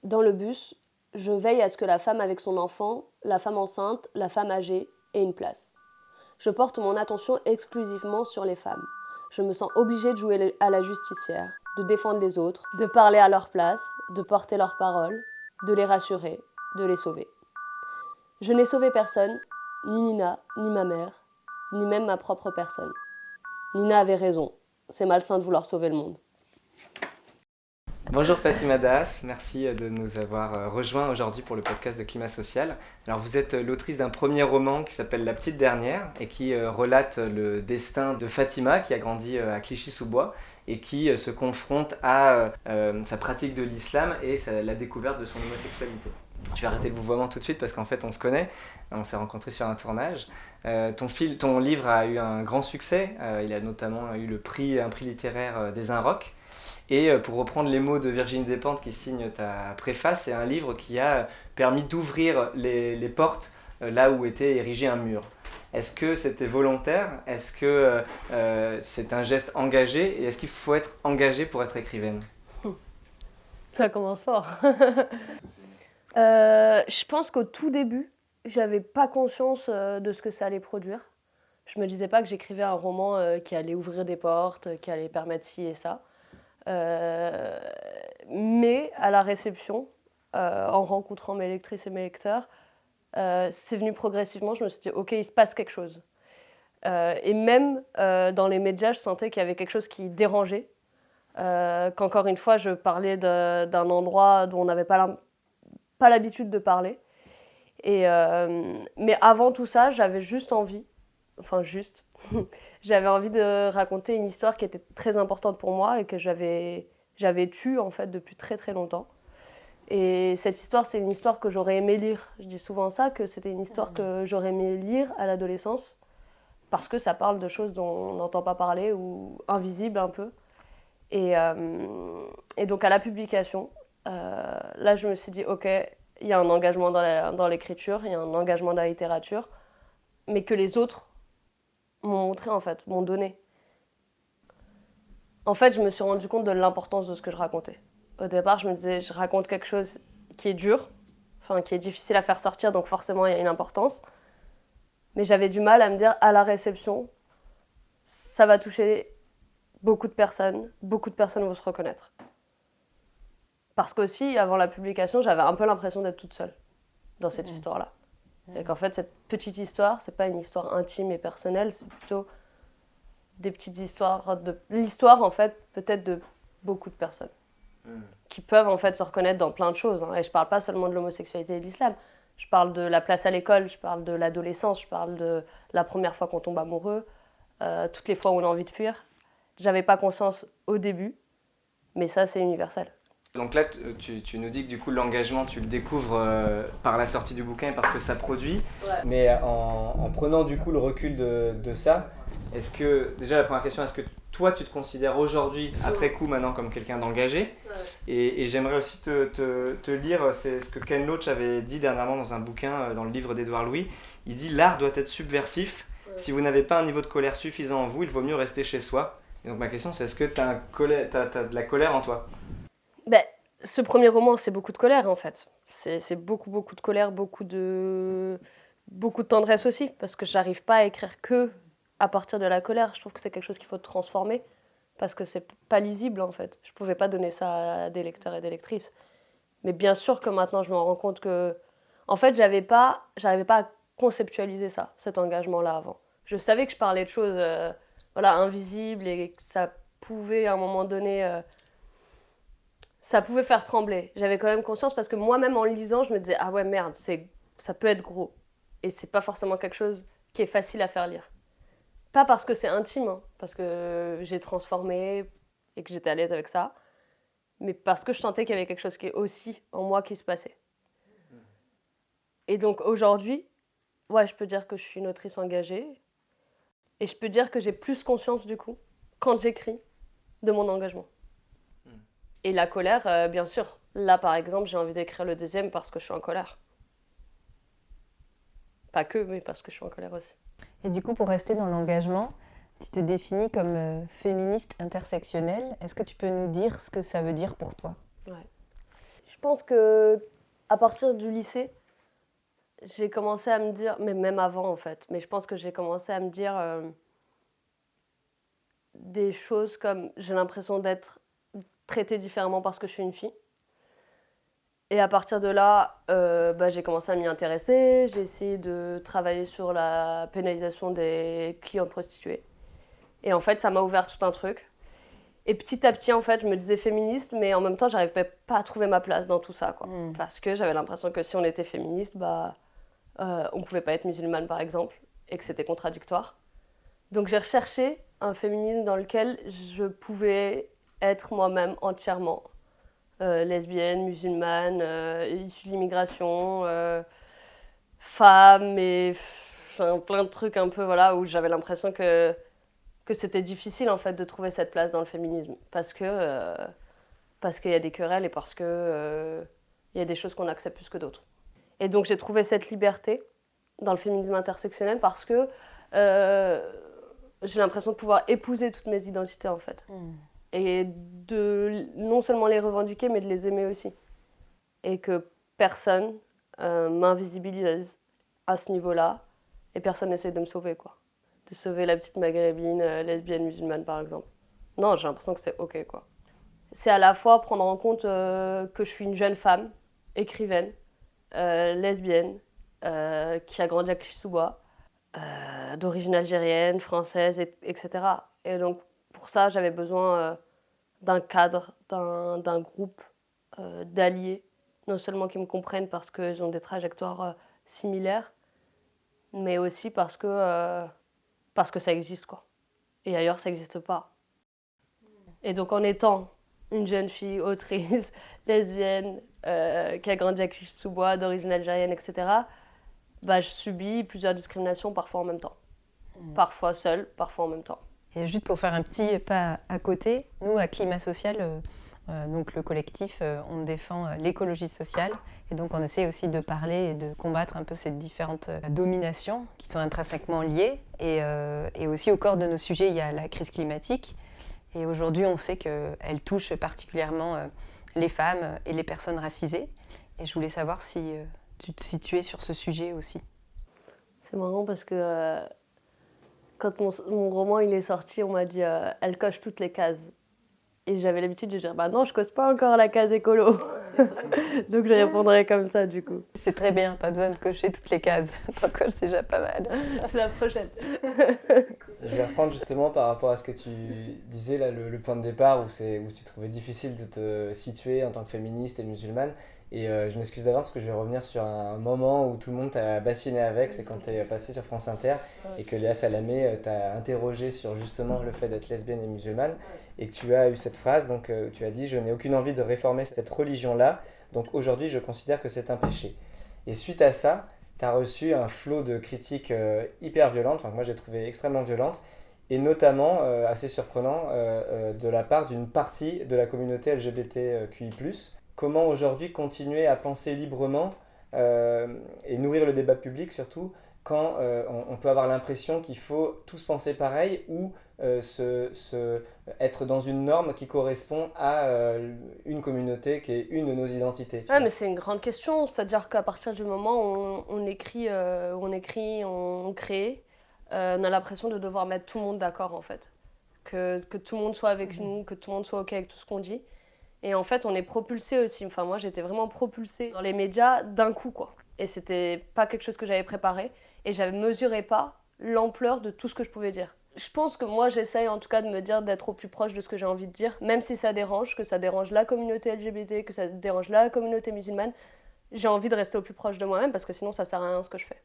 Dans le bus, je veille à ce que la femme avec son enfant, la femme enceinte, la femme âgée aient une place. Je porte mon attention exclusivement sur les femmes. Je me sens obligée de jouer à la justicière, de défendre les autres, de parler à leur place, de porter leurs paroles, de les rassurer, de les sauver. Je n'ai sauvé personne, ni Nina, ni ma mère, ni même ma propre personne. Nina avait raison, c'est malsain de vouloir sauver le monde. Bonjour Fatima Das, merci de nous avoir rejoints aujourd'hui pour le podcast de Climat Social. Alors vous êtes l'autrice d'un premier roman qui s'appelle La Petite Dernière et qui relate le destin de Fatima qui a grandi à Clichy-sous-Bois et qui se confronte à sa pratique de l'islam et la découverte de son homosexualité. Je vais arrêter le vouvoiement tout de suite parce qu'en fait on se connaît, on s'est rencontrés sur un tournage. Ton livre a eu un grand succès, il a notamment eu un prix littéraire des Inrocks. Et pour reprendre les mots de Virginie Despentes qui signe ta préface, c'est un livre qui a permis d'ouvrir les portes là où était érigé un mur. Est-ce que c'était volontaire ? Est-ce que c'est un geste engagé ? Et est-ce qu'il faut être engagé pour être écrivaine ? Ça commence fort. Je pense qu'au tout début, j'avais pas conscience de ce que ça allait produire. Je me disais pas que j'écrivais un roman qui allait ouvrir des portes, qui allait permettre ci et ça. Mais à la réception, en rencontrant mes lectrices et mes lecteurs, c'est venu progressivement. Je me suis dit, ok, il se passe quelque chose. Et même dans les médias, je sentais qu'il y avait quelque chose qui dérangeait. Qu'encore une fois, je parlais d'un endroit dont on n'avait pas l'habitude de parler. Mais avant tout ça, j'avais juste envie, j'avais envie de raconter une histoire qui était très importante pour moi et que j'avais tue en fait depuis très très longtemps. Et cette histoire, c'est une histoire que j'aurais aimé lire. Je dis souvent ça, que c'était une histoire que j'aurais aimé lire à l'adolescence parce que ça parle de choses dont on n'entend pas parler ou invisibles un peu. Et donc à la publication, là je me suis dit, ok, il y a un engagement dans l'écriture, il y a un engagement dans la littérature, mais que les autres m'ont montré en fait, m'ont donné. En fait, je me suis rendu compte de l'importance de ce que je racontais. Au départ, je me disais, je raconte quelque chose qui est dur, qui est difficile à faire sortir, donc forcément il y a une importance. Mais j'avais du mal à me dire, à la réception, ça va toucher beaucoup de personnes vont se reconnaître. Parce qu'aussi, avant la publication, j'avais un peu l'impression d'être toute seule dans cette histoire-là. Et qu'en fait, cette petite histoire, c'est pas une histoire intime et personnelle, c'est plutôt des petites histoires, l'histoire en fait, peut-être de beaucoup de personnes qui peuvent en fait se reconnaître dans plein de choses. Et je parle pas seulement de l'homosexualité et de l'islam. Je parle de la place à l'école, je parle de l'adolescence, je parle de la première fois qu'on tombe amoureux, toutes les fois où on a envie de fuir. J'avais pas conscience au début, mais ça c'est universel. Donc là, tu nous dis que du coup l'engagement, tu le découvres par la sortie du bouquin et parce que ça produit. Ouais. Mais en prenant du coup le recul de ça, est-ce que, déjà la première question, est-ce que toi tu te considères aujourd'hui, après coup maintenant, comme quelqu'un d'engagé ? Et j'aimerais aussi te lire, c'est ce que Ken Loach avait dit dernièrement dans un bouquin, dans le livre d'Édouard Louis. Il dit « L'art doit être subversif. Si vous n'avez pas un niveau de colère suffisant en vous, il vaut mieux rester chez soi. » Et donc ma question c'est, est-ce que tu as de la colère en toi ? Ce premier roman, c'est beaucoup de colère en fait. C'est beaucoup de colère, beaucoup de tendresse aussi, parce que j'arrive pas à écrire que à partir de la colère. Je trouve que c'est quelque chose qu'il faut transformer, parce que c'est pas lisible en fait. Je pouvais pas donner ça à des lecteurs et des lectrices. Mais bien sûr que maintenant je me rends compte que, en fait, j'arrivais pas à conceptualiser ça, cet engagement-là avant. Je savais que je parlais de choses invisibles et que ça pouvait à un moment donné... ça pouvait faire trembler. J'avais quand même conscience parce que moi-même en le lisant, je me disais « Ah ouais, merde, ça peut être gros. » Et c'est pas forcément quelque chose qui est facile à faire lire. Pas parce que c'est intime, hein, parce que j'ai transformé et que j'étais à l'aise avec ça, mais parce que je sentais qu'il y avait quelque chose qui est aussi en moi qui se passait. Et donc aujourd'hui, ouais, je peux dire que je suis une autrice engagée et je peux dire que j'ai plus conscience du coup, quand j'écris, de mon engagement. Et la colère, bien sûr. Là, par exemple, j'ai envie d'écrire le deuxième parce que je suis en colère. Pas que, mais parce que je suis en colère aussi. Et du coup, pour rester dans l'engagement, tu te définis comme féministe intersectionnelle. Est-ce que tu peux nous dire ce que ça veut dire pour toi ? Ouais. Je pense que à partir du lycée, j'ai commencé à me dire, mais même avant en fait, mais je pense que j'ai commencé à me dire des choses comme j'ai l'impression d'être traitée différemment parce que je suis une fille. Et à partir de là, j'ai commencé à m'y intéresser. J'ai essayé de travailler sur la pénalisation des clientes prostituées. Et en fait, ça m'a ouvert tout un truc. Et petit à petit, en fait, je me disais féministe, mais en même temps, j'arrivais pas à trouver ma place dans tout ça, quoi. Parce que j'avais l'impression que si on était féministe, on pouvait pas être musulmane, par exemple, et que c'était contradictoire. Donc j'ai recherché un féminisme dans lequel je pouvais être moi-même entièrement. Lesbienne, musulmane, issue de l'immigration, femme, et plein de trucs un peu, voilà, où j'avais l'impression que c'était difficile en fait de trouver cette place dans le féminisme parce qu'il y a des querelles et parce que il y a des choses qu'on accepte plus que d'autres. Et donc j'ai trouvé cette liberté dans le féminisme intersectionnel parce que j'ai l'impression de pouvoir épouser toutes mes identités en fait. Et de non seulement les revendiquer mais de les aimer aussi. Et que personne m'invisibilise à ce niveau-là et personne n'essaie de me sauver quoi. De sauver la petite maghrébine, lesbienne, musulmane par exemple. Non, j'ai l'impression que c'est ok quoi. C'est à la fois prendre en compte que je suis une jeune femme, écrivaine, lesbienne, qui a grandi à Clichy-sous-Bois, d'origine algérienne, française, etc. Et donc pour ça, j'avais besoin d'un cadre, d'un groupe d'alliés, non seulement qui me comprennent parce qu'ils ont des trajectoires similaires, mais aussi parce que ça existe, quoi. Et ailleurs, ça n'existe pas. Et donc, en étant une jeune fille, autrice, lesbienne, qui a grandi à Clichy-sous-Bois, d'origine algérienne, etc., je subis plusieurs discriminations, parfois en même temps. Parfois seule, parfois en même temps. Et juste pour faire un petit pas à côté, nous, à Climat Social, donc le collectif, on défend l'écologie sociale. Et donc, on essaie aussi de parler et de combattre un peu ces différentes dominations qui sont intrinsèquement liées. Et aussi, au cœur de nos sujets, il y a la crise climatique. Et aujourd'hui, on sait qu'elle touche particulièrement les femmes et les personnes racisées. Et je voulais savoir si tu te situais sur ce sujet aussi. C'est marrant parce que quand mon roman il est sorti, on m'a dit elle coche toutes les cases. Et j'avais l'habitude de dire non, je coche pas encore la case écolo. Donc je répondrai comme ça du coup. C'est très bien, pas besoin de cocher toutes les cases. T'en coches, c'est déjà pas mal. C'est la prochaine. Je vais reprendre justement par rapport à ce que tu disais, là, le point de départ où tu trouvais difficile de te situer en tant que féministe et musulmane. Et je m'excuse d'avance parce que je vais revenir sur un moment où tout le monde t'a bassiné avec, c'est quand t'es passé sur France Inter et que Léa Salamé t'a interrogé sur justement le fait d'être lesbienne et musulmane et que tu as eu cette phrase, donc tu as dit « Je n'ai aucune envie de réformer cette religion-là, donc aujourd'hui je considère que c'est un péché ». Et suite à ça, tu as reçu un flot de critiques hyper violentes, enfin que moi j'ai trouvé extrêmement violentes, et notamment, assez surprenant, de la part d'une partie de la communauté LGBTQI+. Comment aujourd'hui continuer à penser librement et nourrir le débat public surtout quand on peut avoir l'impression qu'il faut tous penser pareil ou être dans une norme qui correspond à une communauté qui est une de nos identités. Ouais, mais c'est une grande question, c'est-à-dire qu'à partir du moment où on écrit, on crée, on a l'impression de devoir mettre tout le monde d'accord en fait. Que tout le monde soit avec nous, que tout le monde soit ok avec tout ce qu'on dit. Et en fait, on est propulsé aussi. Enfin, moi, j'étais vraiment propulsée dans les médias d'un coup, quoi. Et c'était pas quelque chose que j'avais préparé. Et je mesurais pas l'ampleur de tout ce que je pouvais dire. Je pense que moi, j'essaye en tout cas de me dire d'être au plus proche de ce que j'ai envie de dire, même si ça dérange, que ça dérange la communauté LGBT, que ça dérange la communauté musulmane. J'ai envie de rester au plus proche de moi-même parce que sinon, ça sert à rien ce que je fais.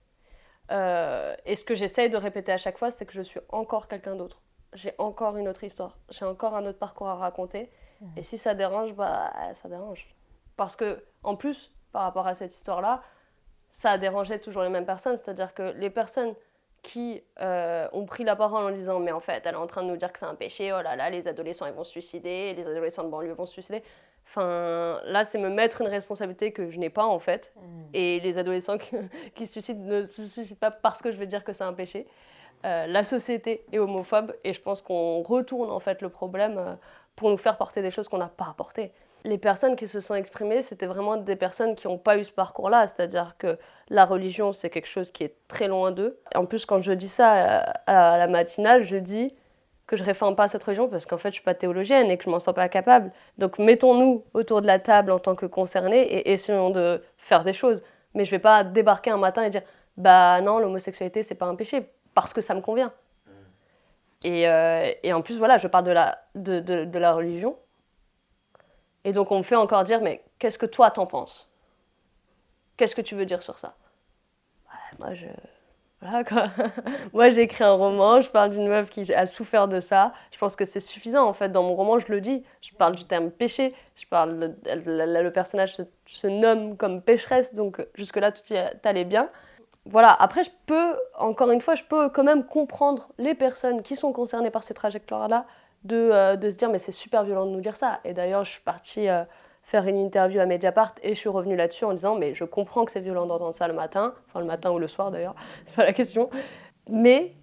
Et ce que j'essaye de répéter à chaque fois, c'est que je suis encore quelqu'un d'autre. J'ai encore une autre histoire. J'ai encore un autre parcours à raconter. Et si ça dérange, ça dérange. Parce que, en plus, par rapport à cette histoire-là, ça a dérangé toujours les mêmes personnes. C'est-à-dire que les personnes qui ont pris la parole en disant « Mais en fait, elle est en train de nous dire que c'est un péché, oh là là, les adolescents ils vont se suicider, les adolescents de banlieue vont se suicider. » Enfin, là, c'est me mettre une responsabilité que je n'ai pas, en fait. Et les adolescents qui se suicident ne se suicident pas parce que je vais dire que c'est un péché. La société est homophobe et je pense qu'on retourne, en fait, le problème pour nous faire porter des choses qu'on n'a pas à porter. les personnes qui se sont exprimées, c'était vraiment des personnes qui n'ont pas eu ce parcours-là. C'est-à-dire que la religion, c'est quelque chose qui est très loin d'eux. Et en plus, quand je dis ça à la matinale, je dis que je ne réforme pas cette religion parce qu'en fait, je ne suis pas théologienne et que je ne m'en sens pas capable. Donc, mettons-nous autour de la table en tant que concernés et essayons de faire des choses. Mais je ne vais pas débarquer un matin et dire « Bah non, l'homosexualité, c'est pas un péché » parce que ça me convient. Et en plus, voilà, je parle de la religion. Et donc, on me fait encore dire, mais qu'est-ce que toi, t'en penses? Qu'est-ce que tu veux dire sur ça? Moi, voilà, quoi. Moi, j'ai écrit un roman, je parle d'une meuf qui a souffert de ça. Je pense que c'est suffisant, en fait. Dans mon roman, je le dis. Je parle du terme péché. Le personnage se nomme comme pécheresse, donc jusque-là, tout allait bien. Voilà, après, encore une fois, je peux quand même comprendre les personnes qui sont concernées par ces trajectoires-là de se dire, mais c'est super violent de nous dire ça. Et d'ailleurs, je suis partie faire une interview à Mediapart et je suis revenue là-dessus en disant, mais je comprends que c'est violent d'entendre ça le matin, enfin le matin ou le soir d'ailleurs, c'est pas la question. Mais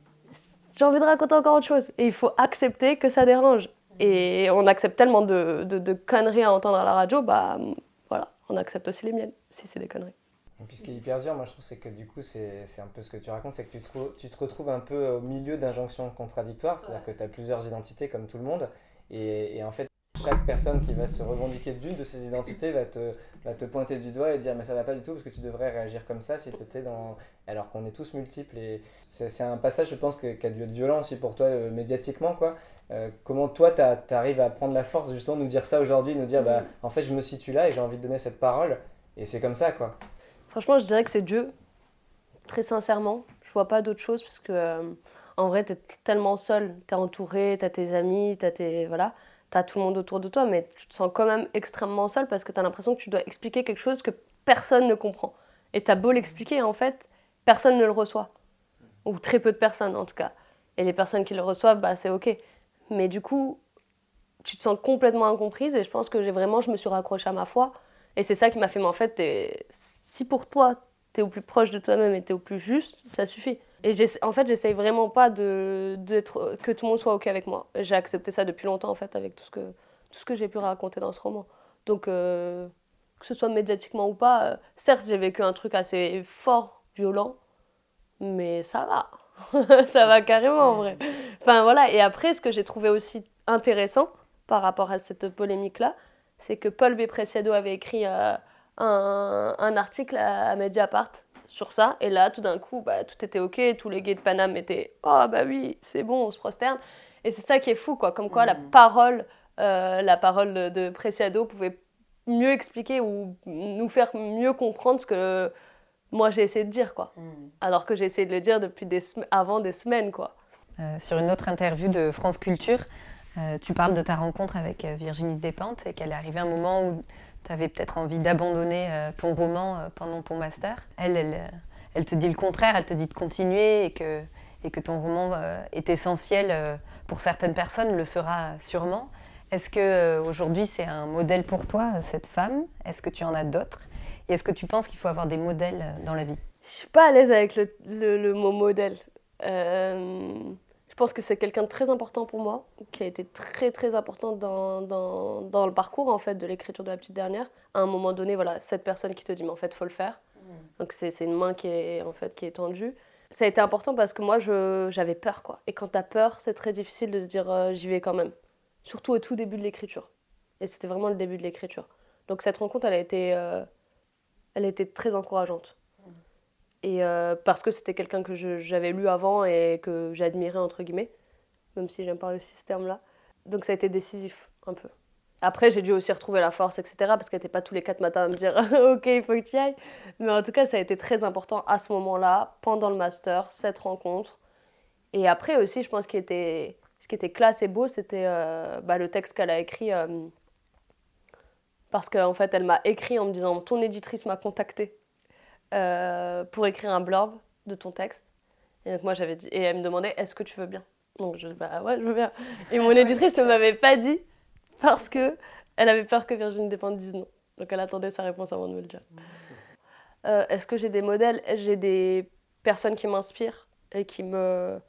j'ai envie de raconter encore autre chose. Et il faut accepter que ça dérange. Et on accepte tellement de conneries à entendre à la radio, bah voilà, on accepte aussi les miennes, si c'est des conneries. Et puis ce qui est hyper dur, moi je trouve, c'est que du coup, c'est un peu ce que tu racontes, c'est que tu te retrouves un peu au milieu d'injonctions contradictoires, c'est-à-dire que tu as plusieurs identités comme tout le monde, et en fait, chaque personne qui va se revendiquer d'une de ces identités va te pointer du doigt et dire mais ça va pas du tout parce que tu devrais réagir comme ça si tu étais dans... Alors qu'on est tous multiples, et c'est un passage, je pense, qui a dû être violent aussi pour toi médiatiquement, quoi. Comment toi, t'arrives à prendre la force justement de nous dire ça aujourd'hui, de nous dire bah en fait je me situe là et j'ai envie de donner cette parole, et c'est comme ça, quoi. Franchement, je dirais que c'est Dieu, très sincèrement. Je vois pas d'autre chose parce que, en vrai, t'es tellement seul. T'es entouré, t'as tes amis, voilà, t'as tout le monde autour de toi, mais tu te sens quand même extrêmement seul parce que t'as l'impression que tu dois expliquer quelque chose que personne ne comprend. Et t'as beau l'expliquer, en fait, personne ne le reçoit. Ou très peu de personnes, en tout cas. Et les personnes qui le reçoivent, bah, c'est OK. Mais du coup, tu te sens complètement incomprise et je pense que je me suis raccrochée à ma foi. Et c'est ça qui m'a fait, mais en fait, si pour toi, t'es au plus proche de toi-même et t'es au plus juste, ça suffit. Et en fait, j'essaye vraiment pas que tout le monde soit OK avec moi. J'ai accepté ça depuis longtemps, en fait, avec tout ce que j'ai pu raconter dans ce roman. Donc, que ce soit médiatiquement ou pas, certes, j'ai vécu un truc assez fort, violent, mais ça va. Ça va carrément, en vrai. Enfin, voilà. Et après, ce que j'ai trouvé aussi intéressant par rapport à cette polémique-là, c'est que Paul B. Preciado avait écrit un article à Mediapart sur ça. Et là, tout d'un coup, bah, tout était OK. Tous les gays de Paname étaient « Oh, bah oui, c'est bon, on se prosterne ». Et c'est ça qui est fou, quoi. Comme quoi, la parole de Preciado pouvait mieux expliquer ou nous faire mieux comprendre ce que moi j'ai essayé de dire, quoi. Alors que j'ai essayé de le dire depuis avant des semaines, quoi. Sur une autre interview de France Culture, tu parles de ta rencontre avec Virginie Despentes et qu'elle est arrivée à un moment où tu avais peut-être envie d'abandonner ton roman pendant ton master. Elle te dit le contraire, elle te dit de continuer et que ton roman est essentiel pour certaines personnes, le sera sûrement. Est-ce qu'aujourd'hui c'est un modèle pour toi, cette femme? Est-ce que tu en as d'autres? Et est-ce que tu penses qu'il faut avoir des modèles dans la vie? Je suis pas à l'aise avec le mot modèle. Je pense que c'est quelqu'un de très important pour moi, qui a été très très important dans le parcours en fait de l'écriture de La Petite Dernière. À un moment donné, voilà, cette personne qui te dit mais en fait faut le faire. Donc c'est une main qui est tendue. Ça a été important parce que moi j'avais peur, quoi. Et quand t'as peur, c'est très difficile de se dire j'y vais quand même. Surtout au tout début de l'écriture. Et c'était vraiment le début de l'écriture. Donc cette rencontre, elle a été très encourageante. Et parce que c'était quelqu'un que j'avais lu avant et que j'admirais, entre guillemets, même si j'aime pas aussi ce terme-là. Donc ça a été décisif, un peu. Après, j'ai dû aussi retrouver la force, etc., parce qu'elle n'était pas tous les 4 matins à me dire « Ok, il faut que tu y ailles ». Mais en tout cas, ça a été très important à ce moment-là, pendant le master, cette rencontre. Et après aussi, je pense ce qui était classe et beau, c'était le texte qu'elle a écrit. Parce qu'en fait, elle m'a écrit en me disant « Ton éditrice m'a contactée ». Pour écrire un blurb de ton texte. Et donc moi j'avais dit, et elle me demandait est-ce que tu veux bien. Donc je dis bah ouais je veux bien. Et mon éditrice ne m'avait pas dit parce que elle avait peur que Virginie Despentes dise non. Donc elle attendait sa réponse avant de me le dire. Est-ce que j'ai des modèles? J'ai des personnes qui m'inspirent et qui me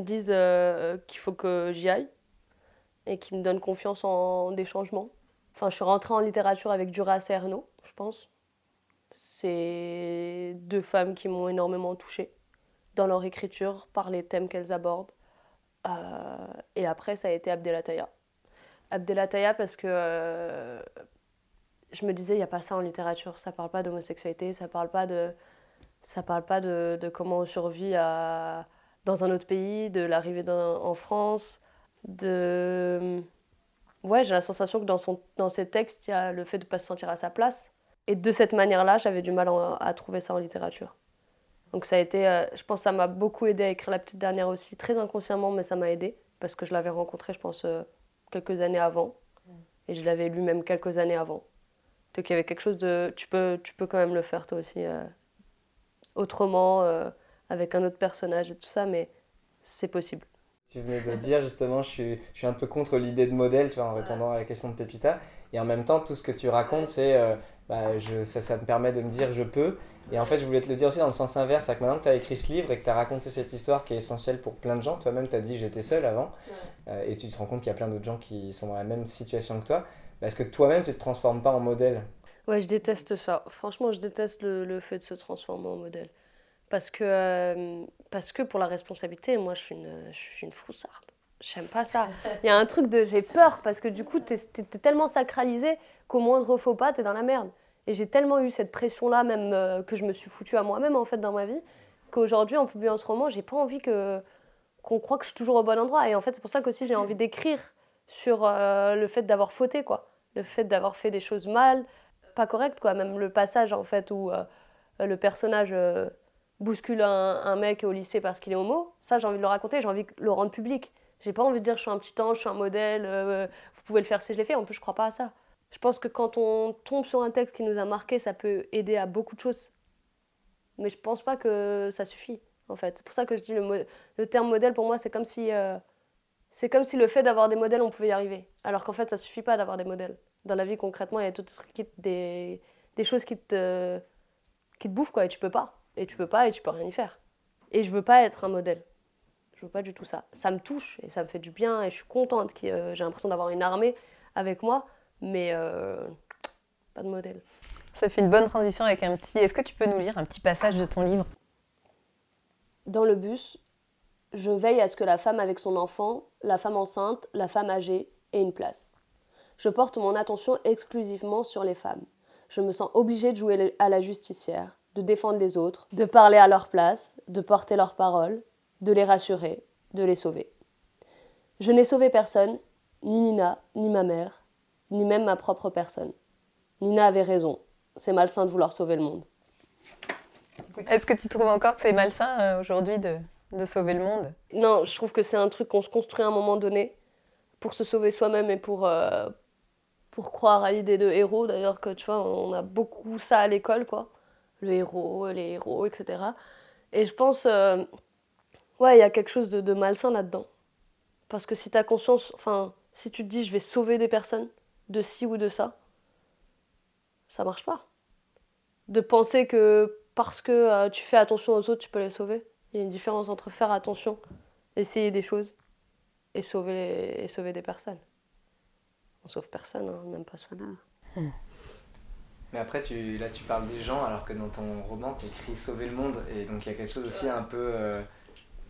disent qu'il faut que j'y aille et qui me donnent confiance en des changements. Enfin, je suis rentrée en littérature avec Duras et Ernaud, je pense. C'est 2 femmes qui m'ont énormément touchée dans leur écriture, par les thèmes qu'elles abordent. Et après, ça a été Abdelataya. Abdelataya parce que je me disais, il n'y a pas ça en littérature. Ça parle pas d'homosexualité, ça parle pas de comment on survit dans un autre pays, de l'arrivée en France, de... Ouais, j'ai la sensation que dans ses textes, il y a le fait de ne pas se sentir à sa place. Et de cette manière-là, j'avais du mal à trouver ça en littérature. Donc ça a été, je pense que ça m'a beaucoup aidé à écrire La Petite Dernière aussi, très inconsciemment, mais ça m'a aidé parce que je l'avais rencontré, je pense, quelques années avant. Et je l'avais lu même quelques années avant. Donc il y avait quelque chose de... Tu peux quand même le faire toi aussi, autrement, avec un autre personnage et tout ça, mais c'est possible. Tu venais de dire justement, je suis un peu contre l'idée de modèle, tu vois, en répondant à la question de Pépita. Et en même temps, tout ce que tu racontes, c'est ça me permet de me dire je peux. Et en fait, je voulais te le dire aussi dans le sens inverse, c'est que maintenant que tu as écrit ce livre et que tu as raconté cette histoire qui est essentielle pour plein de gens, toi-même tu as dit j'étais seule avant, et tu te rends compte qu'il y a plein d'autres gens qui sont dans la même situation que toi. Est-ce que toi-même tu ne te transformes pas en modèle? Ouais, je déteste ça. Franchement, je déteste le fait de se transformer en modèle. Parce que pour la responsabilité, moi, je suis une froussarde. J'aime pas ça. Il y a un truc de... J'ai peur parce que du coup, t'es tellement sacralisé qu'au moindre faux pas, t'es dans la merde. Et j'ai tellement eu cette pression-là, même que je me suis foutue à moi-même, en fait, dans ma vie, qu'aujourd'hui, en publiant ce roman, j'ai pas envie qu'on croit que je suis toujours au bon endroit. Et en fait, c'est pour ça qu'aussi, j'ai envie d'écrire sur le fait d'avoir fauté, quoi. Le fait d'avoir fait des choses mal, pas correctes, quoi. Même le passage, en fait, où le personnage... bouscule un mec au lycée parce qu'il est homo, ça j'ai envie de le raconter, j'ai envie de le rendre public. J'ai pas envie de dire je suis un petit ange, je suis un modèle, vous pouvez le faire si je l'ai fait, en plus je crois pas à ça. Je pense que quand on tombe sur un texte qui nous a marqué, ça peut aider à beaucoup de choses. Mais je pense pas que ça suffit, en fait. C'est pour ça que je dis le terme modèle, pour moi, c'est comme si le fait d'avoir des modèles, on pouvait y arriver. Alors qu'en fait, ça suffit pas d'avoir des modèles. Dans la vie, concrètement, il y a des choses qui te bouffent, quoi, et tu peux pas. Et tu peux pas et tu peux rien y faire. Et je veux pas être un modèle. Je veux pas du tout ça. Ça me touche et ça me fait du bien et je suis contente. J'ai l'impression d'avoir une armée avec moi, mais pas de modèle. Ça fait une bonne transition avec un petit... Est-ce que tu peux nous lire un petit passage de ton livre? Dans le bus, je veille à ce que la femme avec son enfant, la femme enceinte, la femme âgée aient une place. Je porte mon attention exclusivement sur les femmes. Je me sens obligée de jouer à la justicière, de défendre les autres, de parler à leur place, de porter leurs paroles, de les rassurer, de les sauver. Je n'ai sauvé personne, ni Nina, ni ma mère, ni même ma propre personne. Nina avait raison, c'est malsain de vouloir sauver le monde. Est-ce que tu trouves encore que c'est malsain aujourd'hui de sauver le monde? Non, je trouve que c'est un truc qu'on se construit à un moment donné pour se sauver soi-même et pour croire à l'idée de héros. D'ailleurs, que tu vois, on a beaucoup ça à l'école, quoi. Le héros, les héros, etc. Et je pense, ouais, il y a quelque chose de malsain là-dedans. Parce que si t'as conscience, enfin, si tu te dis je vais sauver des personnes de ci ou de ça marche pas. De penser que parce que tu fais attention aux autres, tu peux les sauver. Il y a une différence entre faire attention, essayer des choses et sauver des personnes. On sauve personne, hein, même pas soi-même. Mais après, là, tu parles des gens, alors que dans ton roman, tu écris Sauver le monde. Et donc, il y a quelque chose aussi un peu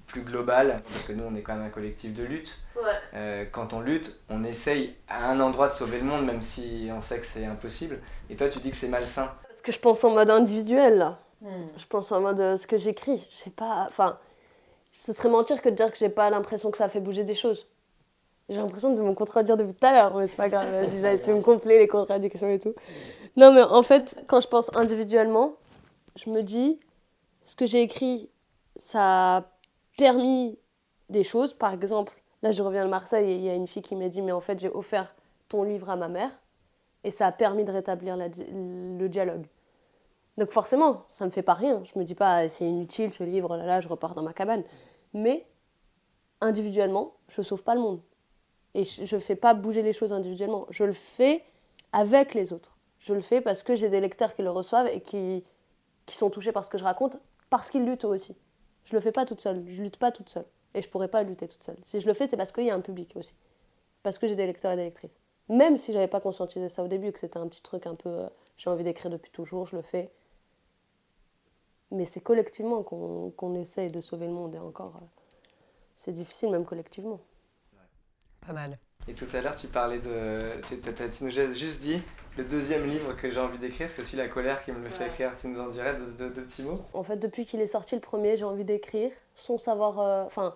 plus global, parce que nous, on est quand même un collectif de lutte. Ouais. Quand on lutte, on essaye à un endroit de sauver le monde, même si on sait que c'est impossible. Et toi, tu dis que c'est malsain. Parce que je pense en mode individuel, là. Je pense en mode ce que j'écris. Je sais pas, enfin, ce serait mentir que de dire que j'ai pas l'impression que ça fait bouger des choses. J'ai l'impression de me contredire depuis tout à l'heure, mais c'est pas grave, vas-y, j'assume me complet les contradictions et tout. Non, mais en fait, quand je pense individuellement, je me dis, ce que j'ai écrit, ça a permis des choses. Par exemple, là, je reviens de Marseille et il y a une fille qui m'a dit, mais en fait, j'ai offert ton livre à ma mère et ça a permis de rétablir le dialogue. Donc forcément, ça me fait pas rien. Je me dis pas, c'est inutile ce livre, là, je repars dans ma cabane. Mais individuellement, je sauve pas le monde. Et je fais pas bouger les choses individuellement. Je le fais avec les autres. Je le fais parce que j'ai des lecteurs qui le reçoivent et qui sont touchés par ce que je raconte, parce qu'ils luttent eux aussi. Je le fais pas toute seule, je lutte pas toute seule. Et je pourrais pas lutter toute seule. Si je le fais, c'est parce qu'il y a un public aussi. Parce que j'ai des lecteurs et des lectrices. Même si j'avais pas conscientisé ça au début, que c'était un petit truc un peu j'ai envie d'écrire depuis toujours, je le fais. Mais c'est collectivement qu'on essaye de sauver le monde, et encore, c'est difficile même collectivement. Pas mal. Et tout à l'heure, tu parlais tu nous as juste dit, le deuxième livre que j'ai envie d'écrire, c'est aussi La colère qui me le fait écrire. Tu nous en dirais deux petits mots? En fait, depuis qu'il est sorti le premier, j'ai envie d'écrire, sans savoir... Enfin,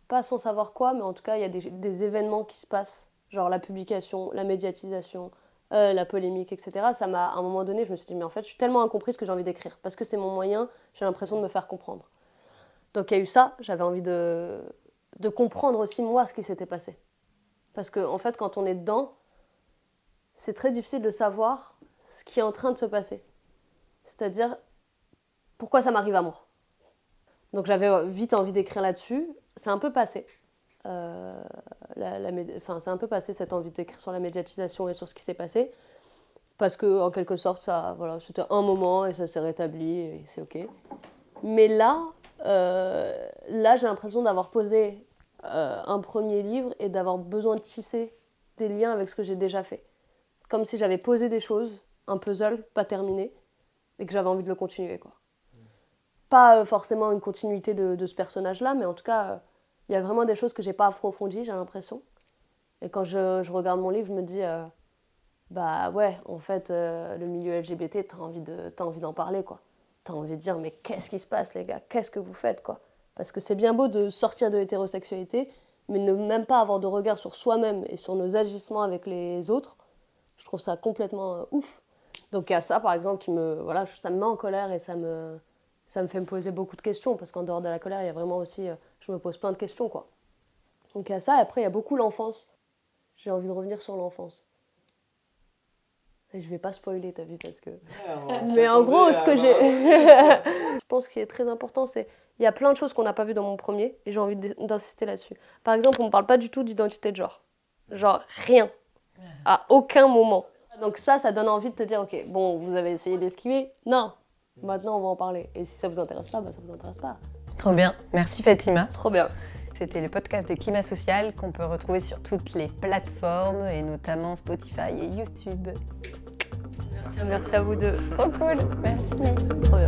pas sans savoir quoi, mais en tout cas, il y a des événements qui se passent, genre la publication, la médiatisation, la polémique, etc. Ça m'a, à un moment donné, je me suis dit, mais en fait, je suis tellement incomprise que j'ai envie d'écrire, parce que c'est mon moyen, j'ai l'impression de me faire comprendre. Donc il y a eu ça, j'avais envie de comprendre aussi, moi, ce qui s'était passé. Parce qu'en fait, quand on est dedans, c'est très difficile de savoir ce qui est en train de se passer. C'est-à-dire, pourquoi ça m'arrive à moi. Donc j'avais vite envie d'écrire là-dessus. C'est un peu passé. C'est un peu passé cette envie d'écrire sur la médiatisation et sur ce qui s'est passé. Parce que, en quelque sorte, c'était un moment et ça s'est rétabli et c'est OK. Mais là j'ai l'impression d'avoir posé un premier livre et d'avoir besoin de tisser des liens avec ce que j'ai déjà fait. Comme si j'avais posé des choses, un puzzle pas terminé, et que j'avais envie de le continuer, quoi. Pas forcément une continuité de ce personnage-là, mais en tout cas, il y a vraiment des choses que j'ai pas approfondies, j'ai l'impression. Et quand je regarde mon livre, je me dis, bah ouais, en fait, le milieu LGBT, t'as envie d'en parler, quoi. T'as envie de dire, mais qu'est-ce qui se passe, les gars? Qu'est-ce que vous faites, quoi? Parce que c'est bien beau de sortir de l'hétérosexualité, mais ne même pas avoir de regard sur soi-même et sur nos agissements avec les autres. Je trouve ça complètement ouf. Donc il y a ça, par exemple, ça me met en colère et ça me fait me poser beaucoup de questions, parce qu'en dehors de la colère, il y a vraiment aussi, je me pose plein de questions, quoi. Donc il y a ça, et après il y a beaucoup l'enfance. J'ai envie de revenir sur l'enfance. Et je vais pas spoiler, t'as vu, parce que... Mais en gros, ce que j'ai... Je pense qu'il est très important, c'est... Il y a plein de choses qu'on n'a pas vues dans mon premier, et j'ai envie d'insister là-dessus. Par exemple, on ne parle pas du tout d'identité de genre. Genre, rien. À aucun moment. Donc ça donne envie de te dire, ok, bon, vous avez essayé d'esquiver? Non. Maintenant, on va en parler. Et si ça vous intéresse pas, ça vous intéresse pas. Trop bien. Merci Fatima. Trop bien. C'était le podcast de Climat Social qu'on peut retrouver sur toutes les plateformes et notamment Spotify et YouTube. Merci à vous deux. Trop cool. Merci. Trop bien.